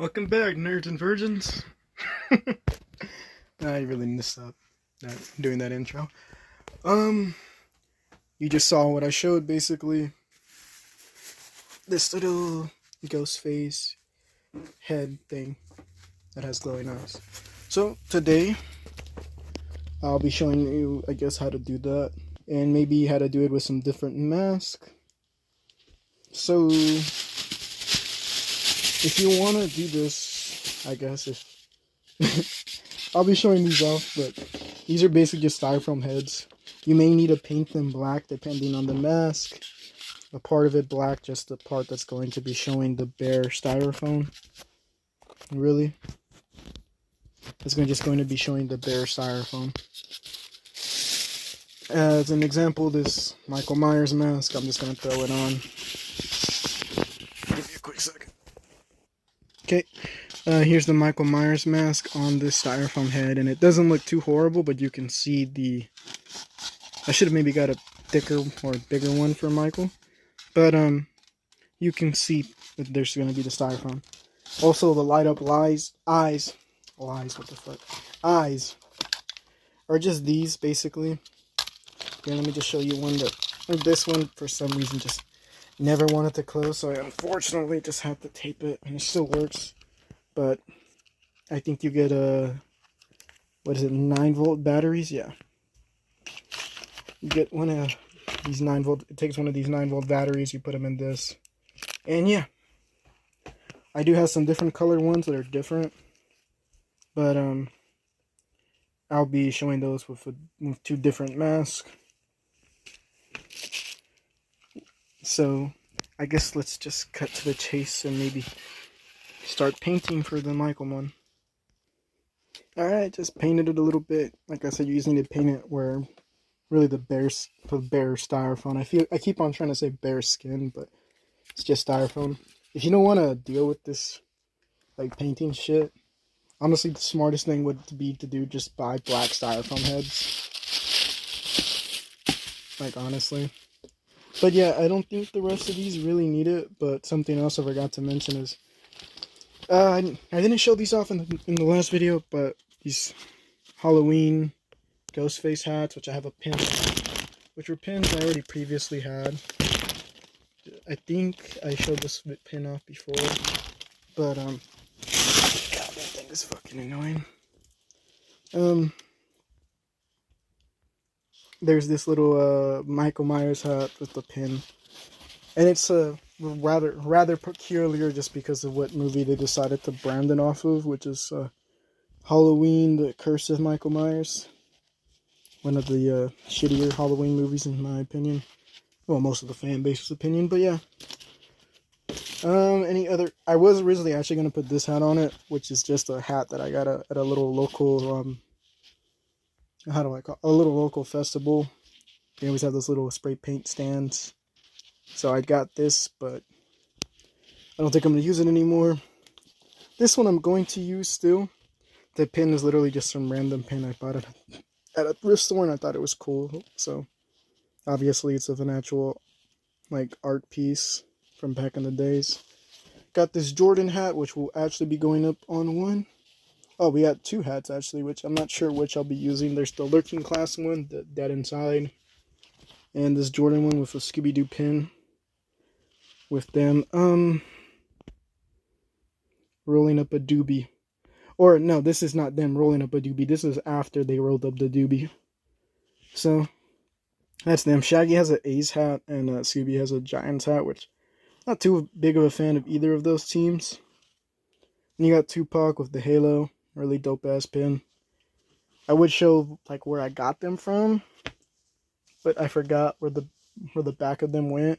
Welcome back, nerds and virgins. I really messed up not doing that intro. Um, you just saw what I showed, basically. This little ghost face head thing that has glowing eyes. So, today, I'll be showing you, I guess, how to do that. And maybe how to do it with some different mask. So, if you want to do this, I guess, if... I'll be showing these off, but these are basically just styrofoam heads. You may need to paint them black depending on the mask. A part of it black, just the part that's going to be showing the bare styrofoam. Really? It's just going to be showing the bare styrofoam. As an example, this Michael Myers mask, I'm just going to throw it on. Give me a quick second. Okay. Here's the Michael Myers mask on this styrofoam head, and it doesn't look too horrible, but you can see the... I should have maybe got a thicker or bigger one for Michael, but you can see that there's going to be the styrofoam. Also, the light up eyes, what the fuck, eyes, are just these, basically. Here, let me just show you one that, this one, for some reason, just never wanted to close, so I unfortunately just had to tape it, and it still works. But I think you get what is it, 9-volt batteries? Yeah. You get one of these 9-volt, it takes one of these 9-volt batteries, you put them in this. And yeah. I do have some different color ones that are different. But I'll be showing those with two different masks. So I guess let's just cut to the chase and maybe start painting for the Michael one. Alright, just painted it a little bit. Like I said, you just need to paint it where really the bare styrofoam. I keep on trying to say bare skin, but it's just styrofoam. If you don't want to deal with this like painting shit, honestly the smartest thing would be to do just buy black styrofoam heads. Like, honestly. But yeah, I don't think the rest of these really need it, but something else I forgot to mention is I didn't show these off in the last video, but these Halloween ghost face hats, which I have a pin on, which were pins I already previously had. I think I showed this pin off before, but God, that thing is fucking annoying. There's this little Michael Myers hat with the pin, and it's rather peculiar just because of what movie they decided to brand it off of, which is Halloween: The Curse of Michael Myers. One of the shittier Halloween movies, in my opinion. Well, most of the fan base's opinion, but yeah. Any other... I was originally actually going to put this hat on it, which is just a hat that I got at a little local, how do I call it? A little local festival. They always have those little spray paint stands. So I got this, but I don't think I'm going to use it anymore. This one I'm going to use still. The pin is literally just some random pin I bought it at a thrift store, and I thought it was cool. So obviously it's of an actual like art piece from back in the days. Got this Jordan hat, which will actually be going up on one. Oh, we got two hats actually, which I'm not sure which I'll be using. There's the Lurking Class one, the Dead Inside, and this Jordan one with a Scooby-Doo pin with them rolling up a doobie. Or no, this is not them rolling up a doobie. This is after they rolled up the doobie. So that's them. Shaggy has an A's hat, and Scooby has a Giants hat, which not too big of a fan of either of those teams. And you got Tupac with the Halo, really dope ass pin. I would show like where I got them from, but I forgot where the back of them went.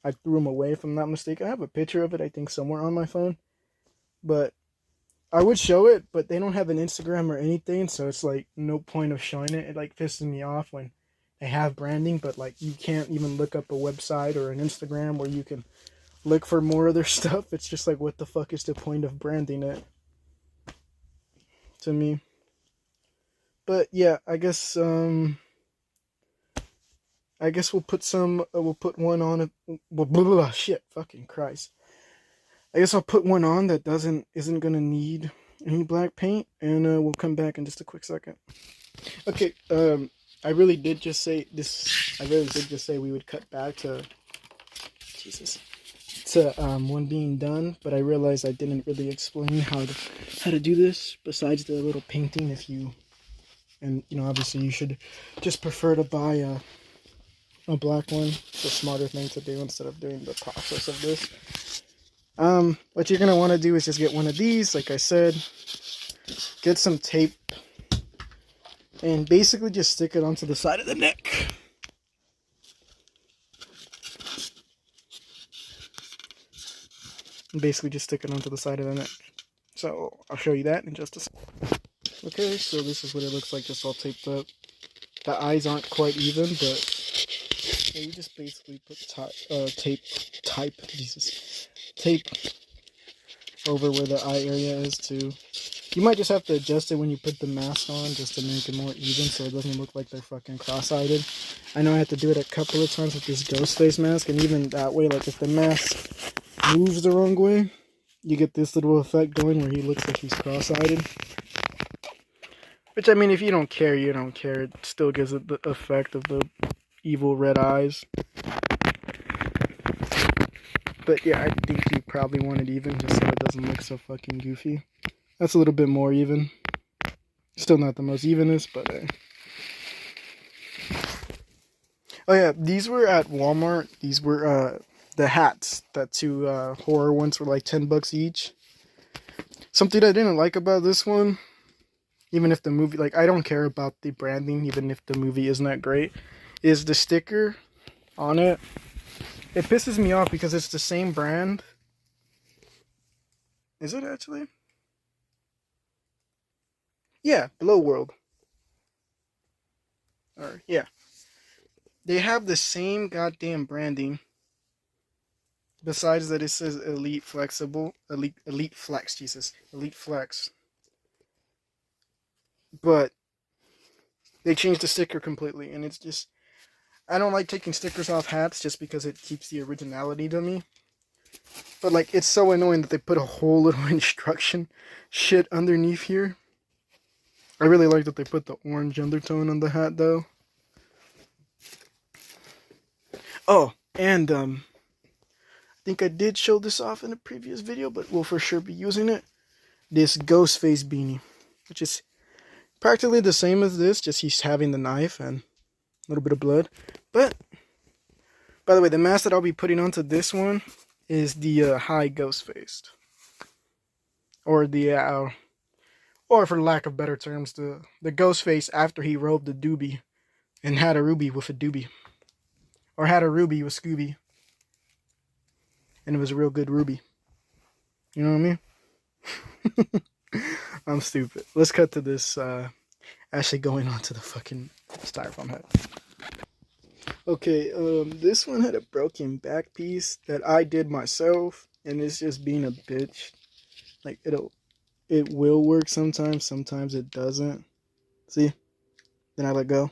I threw them away, if I'm not mistaken. I have a picture of it, I think, somewhere on my phone. But I would show it, but they don't have an Instagram or anything, so it's like no point of showing it. It like pisses me off when they have branding, but like you can't even look up a website or an Instagram where you can look for more of their stuff. It's just like, what the fuck is the point of branding it? To me. But yeah, I guess we'll put one on it. Shit, fucking Christ. I guess I'll put one on that isn't gonna need any black paint, and we'll come back in just a quick second. Okay, I really did just say this. I really did just say we would cut back to one being done, but I realized I didn't really explain how to do this. Besides the little painting, and obviously you should just prefer to buy a black one. It's a smarter thing to do instead of doing the process of this. What you're gonna want to do is just get one of these, like I said, get some tape, and basically just stick it onto the side of the neck. And basically just stick it onto the side of the neck. So I'll show you that in just a second. Okay, so this is what it looks like just all taped up. The eyes aren't quite even, but you just basically put tape over where the eye area is too. You might just have to adjust it when you put the mask on just to make it more even so it doesn't look like they're fucking cross-eyed. I know I had to do it a couple of times with this ghost face mask, and even that way, like if the mask moves the wrong way, you get this little effect going where he looks like he's cross-eyed. Which, I mean, if you don't care, you don't care. It still gives it the effect of the evil red eyes. But yeah, I think you probably want it even just so it doesn't look so fucking goofy. That's a little bit more even. Still not the most evenest, but oh yeah, these were at Walmart. These were the hats. That two horror ones were like $10 each. Something I didn't like about this one, even if the movie, like, I don't care about the branding, even if the movie isn't that great, is the sticker on it. It pisses me off because it's the same brand. Is it actually? Yeah, Below World. Or, yeah. They have the same goddamn branding. Besides that, it says Elite Flexible. Elite Flex, Jesus. Elite Flex. But they changed the sticker completely, and it's just, I don't like taking stickers off hats just because it keeps the originality to me. But like, it's so annoying that they put a whole little instruction shit underneath here. I really like that they put the orange undertone on the hat though. Oh, and I think I did show this off in a previous video, but we'll for sure be using it. This ghost face beanie, which is practically the same as this, just he's having the knife and a little bit of blood. But, by the way, the mask that I'll be putting onto this one is the high ghost faced. Or the, or for lack of better terms, the ghost face after he robed the doobie and had a ruby with a doobie. Or had a ruby with Scooby. And it was a real good ruby. You know what I mean? I'm stupid. Let's cut to this actually going on to the fucking styrofoam head. Okay, this one had a broken back piece that I did myself, and it's just being a bitch. Like, it will work sometimes it doesn't. See? Then I let go.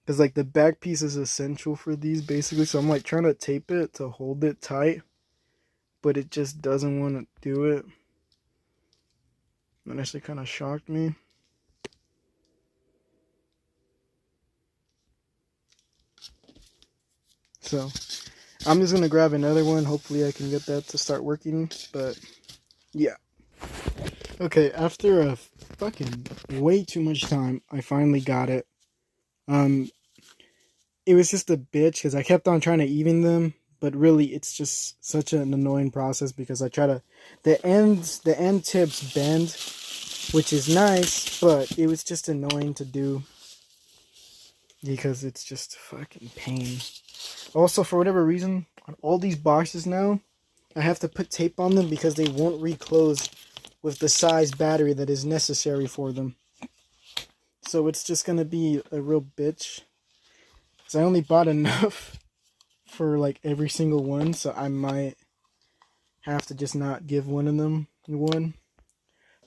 Because, like, the back piece is essential for these, basically, so I'm, like, trying to tape it to hold it tight, but it just doesn't want to do it. That actually kind of shocked me. So, I'm just going to grab another one. Hopefully I can get that to start working. But, yeah. Okay, after a fucking way too much time, I finally got it. It was just a bitch because I kept on trying to even them. But really, it's just such an annoying process because I try to... The end tips bend, which is nice, but it was just annoying to do. Because it's just a fucking pain. Also, for whatever reason, on all these boxes now, I have to put tape on them because they won't reclose with the size battery that is necessary for them. So it's just going to be a real bitch. Because I only bought enough for like every single one, so I might have to just not give one of them one.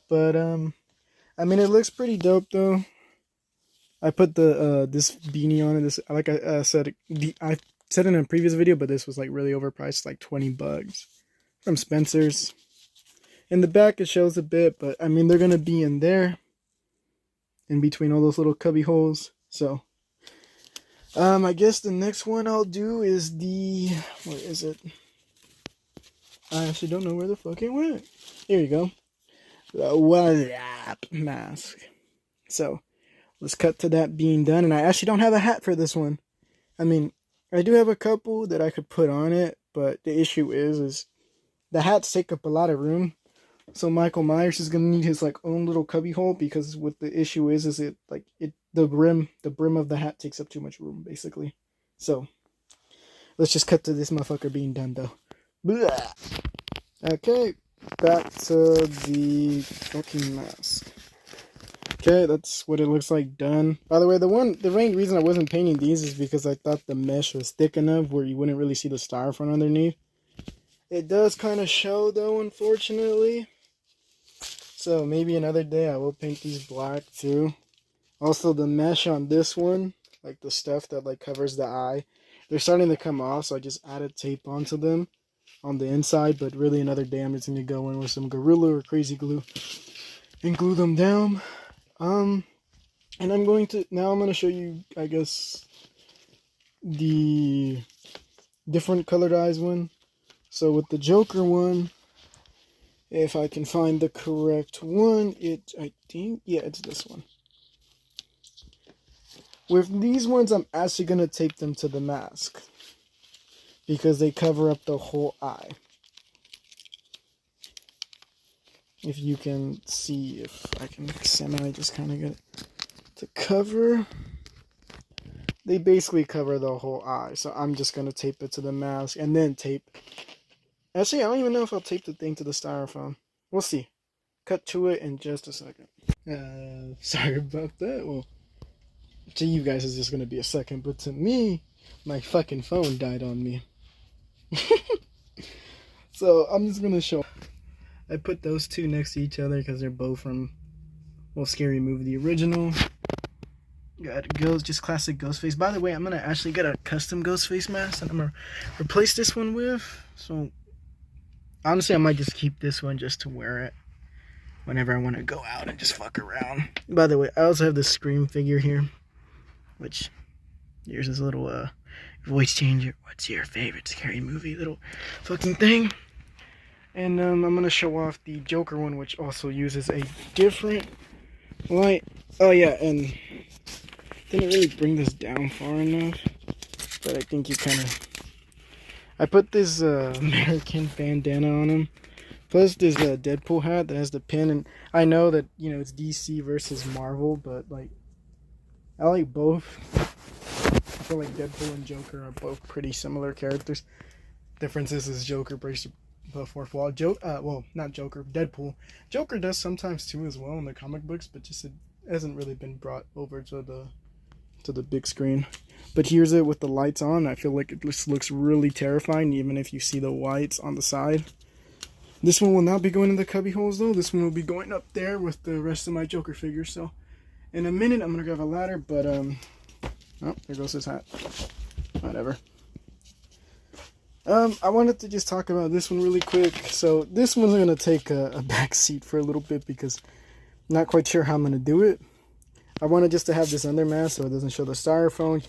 But, I mean, it looks pretty dope though. I put the this beanie on it. This, like I said, I said in a previous video, but this was like really overpriced, like $20. from Spencer's. In the back it shows a bit, but I mean they're gonna be in there, in between all those little cubby holes. So I guess the next one I'll do is the, where is it? I actually don't know where the fuck it went. Here you go. The Wallap mask. So let's cut to that being done. And I actually don't have a hat for this one. I mean, I do have a couple that I could put on it, but the issue is the hats take up a lot of room. So Michael Myers is gonna need his like own little cubby hole, because what the issue is it like the brim of the hat takes up too much room basically. So let's just cut to this motherfucker being done though. Blah. Okay, back to the fucking mask. Okay, that's what it looks like done. By the way, the main reason I wasn't painting these is because I thought the mesh was thick enough where you wouldn't really see the styrofoam underneath. It does kind of show though, unfortunately. So maybe another day I will paint these black too. Also the mesh on this one, like the stuff that like covers the eye, they're starting to come off, so I just added tape onto them on the inside. But really another day I'm just going to go in with some Gorilla or Crazy Glue and glue them down. And I'm going to show you, I guess, the different colored eyes one. So with the Joker one, if I can find the correct one, I think, yeah, it's this one. With these ones, I'm actually going to tape them to the mask, because they cover up the whole eye. If you can see, if I can semi just kind of get it to cover. They basically cover the whole eye. So I'm just going to tape it to the mask and then tape. Actually, I don't even know if I'll tape the thing to the styrofoam. We'll see. Cut to it in just a second. Sorry about that. Well, to you guys it's just going to be a second. But to me, my fucking phone died on me. So I'm just going to show. I put those two next to each other because they're both from, well, Scary Movie, the original. Got Ghost, just classic Ghostface. By the way, I'm going to actually get a custom Ghostface mask that I'm going to replace this one with. So, honestly, I might just keep this one just to wear it whenever I want to go out and just fuck around. By the way, I also have this Scream figure here, which, here's this little voice changer. What's your favorite Scary Movie little fucking thing? And I'm going to show off the Joker one, which also uses a different light. Oh yeah, and didn't really bring this down far enough, but I think you kind of... I put this American bandana on him, plus this Deadpool hat that has the pin, and I know that, you know, it's DC versus Marvel, but, like, I like both. I feel like Deadpool and Joker are both pretty similar characters. Difference is Joker breaks the fourth wall. Well, not Joker, Deadpool. Joker does sometimes too as well in the comic books, but just it hasn't really been brought over to the big screen. But here's it with the lights on. I feel like it just looks really terrifying, even if you see the whites on the side. This one will not be going in the cubby holes though. This one will be going up there with the rest of my Joker figures. So in a minute I'm gonna grab a ladder, but oh, there goes his hat. Whatever. I wanted to just talk about this one really quick. So this one's gonna take a back seat for a little bit because I'm not quite sure how I'm gonna do it. I wanted just to have this under mask so it doesn't show the styrofoam,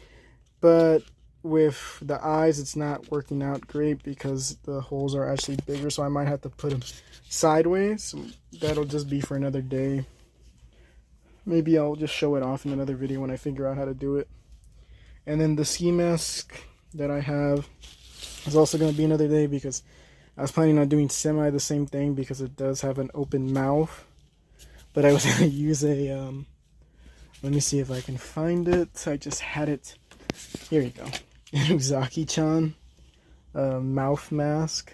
but with the eyes it's not working out great because the holes are actually bigger, so I might have to put them sideways. So that'll just be for another day. Maybe I'll just show it off in another video when I figure out how to do it. And then the ski mask that I have is also going to be another day because I was planning on doing semi the same thing because it does have an open mouth. But I was going to use a, let me see if I can find it. I just had it. Here you go. An Uzaki-chan mouth mask.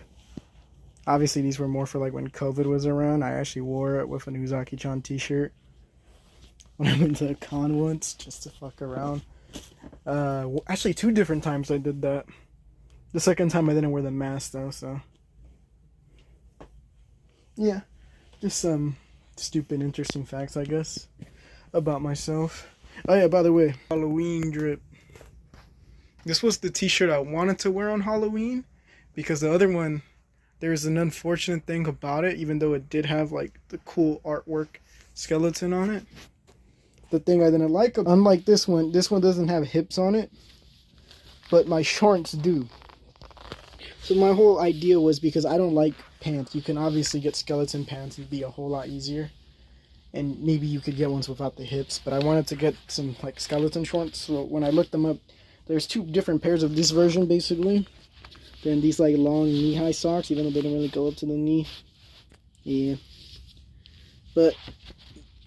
Obviously these were more for like when COVID was around. I actually wore it with an Uzaki-chan t-shirt when I went to a con once just to fuck around. Actually 2 different times I did that. The second time I didn't wear the mask though, so yeah, just some stupid interesting facts I guess about myself. Oh yeah, by the way, Halloween drip. This was the t-shirt I wanted to wear on Halloween because the other one there's an unfortunate thing about it, even though it did have like the cool artwork skeleton on it. The thing I didn't like, unlike this one doesn't have hips on it, but my shorts do. So my whole idea was, because I don't like pants, you can obviously get skeleton pants, it'd be a whole lot easier. And maybe you could get ones without the hips, but I wanted to get some like skeleton shorts. So when I looked them up, there's two different pairs of this version basically. Then these like long knee-high socks, even though they don't really go up to the knee. Yeah. But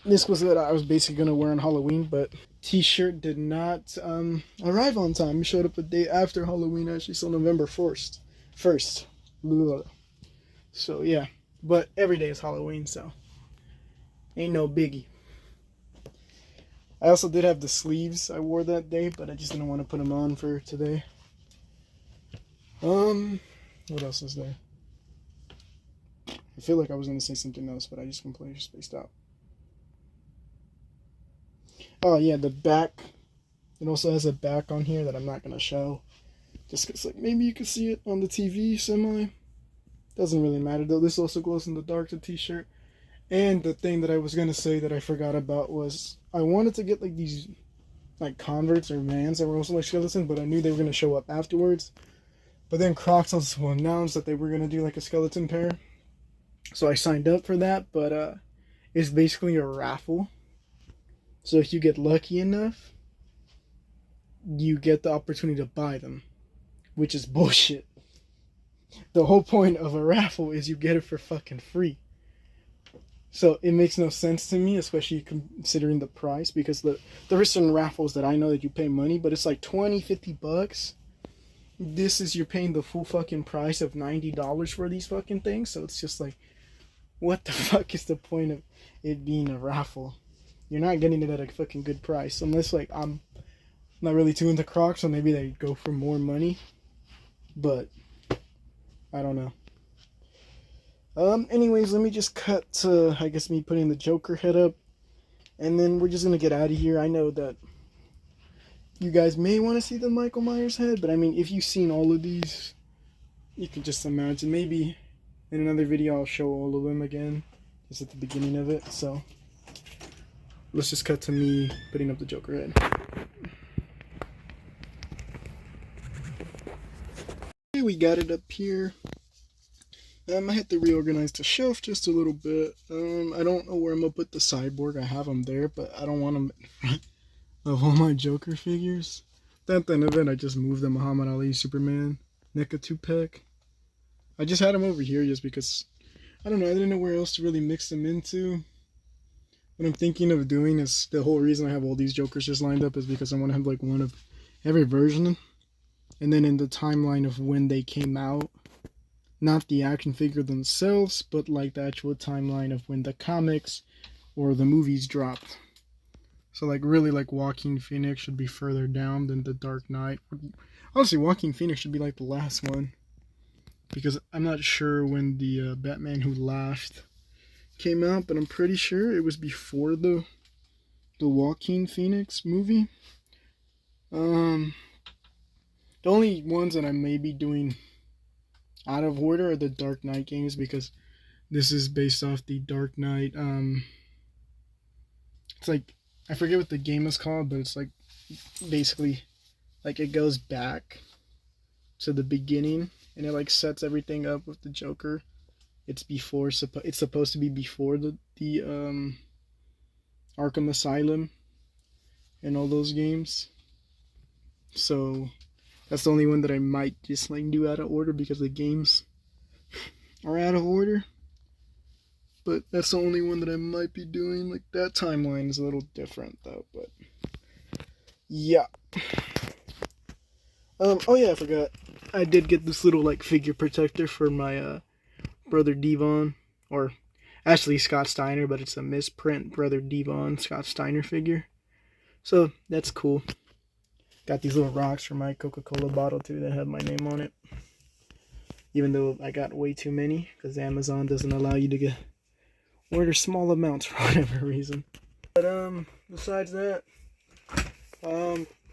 this was what I was basically gonna wear on Halloween, but t-shirt did not arrive on time. It showed up a day after Halloween, actually, so November 1st. So yeah, but every day is Halloween, so ain't no biggie. I also did have the sleeves I wore that day, but I just didn't want to put them on for today. What else is there? I feel like I was going to say something else, but I just completely spaced out. Oh yeah, the back. It also has a back on here that I'm not going to show. Just because like maybe you can see it on the TV semi. Doesn't really matter though. This also glows in the dark, the t-shirt. And the thing that I was going to say that I forgot about was I wanted to get like these like Converse or Vans that were also like skeleton, but I knew they were going to show up afterwards. But then Crocs also announced that they were going to do like a skeleton pair. So I signed up for that, but it's basically a raffle. So if you get lucky enough, you get the opportunity to buy them, which is bullshit. The whole point of a raffle is you get it for fucking free. So it makes no sense to me, especially considering the price, because there are certain raffles that I know that you pay money, but it's like 20, 50 bucks. This is, you're paying the full fucking price of $90 for these fucking things. So it's just like, what the fuck is the point of it being a raffle? You're not getting it at a fucking good price, unless like I'm not really too into Crocs, so maybe they go for more money. But I don't know. Anyways, let me just cut to, I guess, me putting the Joker head up, and then we're just gonna get out of here. I know that you guys may want to see the Michael Myers head, but I mean, if you've seen all of these, you can just imagine. Maybe in another video I'll show all of them again, just at the beginning of it. So let's just cut to me putting up the Joker head. Okay, we got it up here. I had to reorganize the shelf just a little bit. I don't know where I'm gonna put the Cyborg. I have them there, but I don't want them in front of all my Joker figures. At the end of it, I just moved the Muhammad Ali Superman NECA 2-pack. I just had them over here just because, I don't know, I didn't know where else to really mix them into. What I'm thinking of doing is, the whole reason I have all these Jokers just lined up is because I want to have like one of every version. And then in the timeline of when they came out, not the action figure themselves, but like the actual timeline of when the comics or the movies dropped. So like really like Joaquin Phoenix should be further down than the Dark Knight. Honestly, Joaquin Phoenix should be like the last one, because I'm not sure when the Batman Who Laughed came out, but I'm pretty sure it was before the Joaquin Phoenix movie. The only ones that I may be doing out of order are the Dark Knight games, because this is based off the Dark Knight. It's like, I forget what the game is called, but it's like basically like it goes back to the beginning and it like sets everything up with the Joker. It's before, it's supposed to be before the Arkham Asylum and all those games. So that's the only one that I might just like do out of order, because the games are out of order. But that's the only one that I might be doing. Like, that timeline is a little different though, but yeah. Oh yeah, I forgot. I did get this little like figure protector for my brother Devon, or actually Scott Steiner, but it's a misprint brother Devon Scott Steiner figure. So that's cool. Got these little rocks for my Coca-Cola bottle too that have my name on it. Even though I got way too many, because Amazon doesn't allow you to order small amounts for whatever reason. But besides that,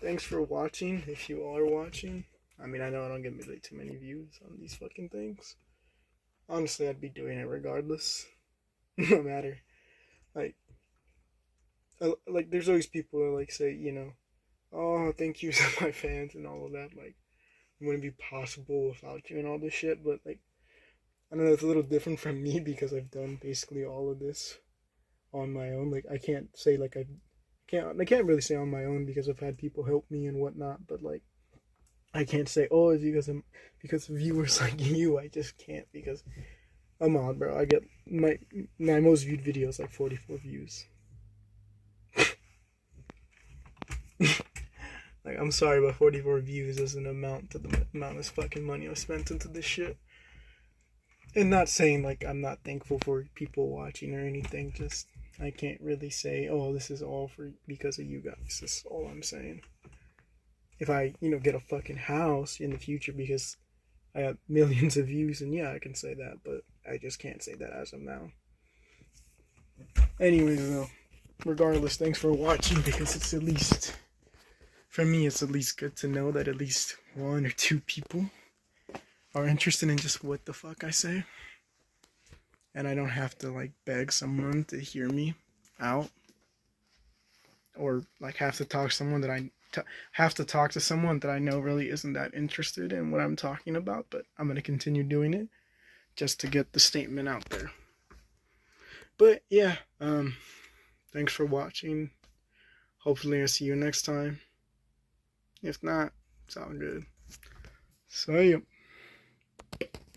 thanks for watching, if you are watching. I mean, I know I don't get really too many views on these fucking things, honestly, I'd be doing it regardless, no matter. Like, like there's always people who like say, you know, oh, thank you to my fans and all of that. Like, it wouldn't be possible without you and all this shit. But like, I don't know, it's a little different from me because I've done basically all of this on my own. Like, I can't say like I can't really say on my own because I've had people help me and whatnot. But like, I can't say, oh, it's because of viewers like you. I just can't because I'm on, bro. I get my most viewed video is like 44 views. Like, I'm sorry, but 44 views doesn't amount to the amount of fucking money I've spent into this shit. And not saying like I'm not thankful for people watching or anything. Just I can't really say, oh, this is all for because of you guys. That's all I'm saying. If I, get a fucking house in the future because I have millions of views, and yeah, I can say that, but I just can't say that as of now. Anyways, though, regardless, thanks for watching because it's at least, for me, it's at least good to know that at least 1 or 2 people are interested in just what the fuck I say. And I don't have to like beg someone to hear me out. Or like have to talk to someone that I know really isn't that interested in what I'm talking about, but I'm going to continue doing it just to get the statement out there. But yeah, thanks for watching. Hopefully I'll see you next time. If not, it's all good. See ya.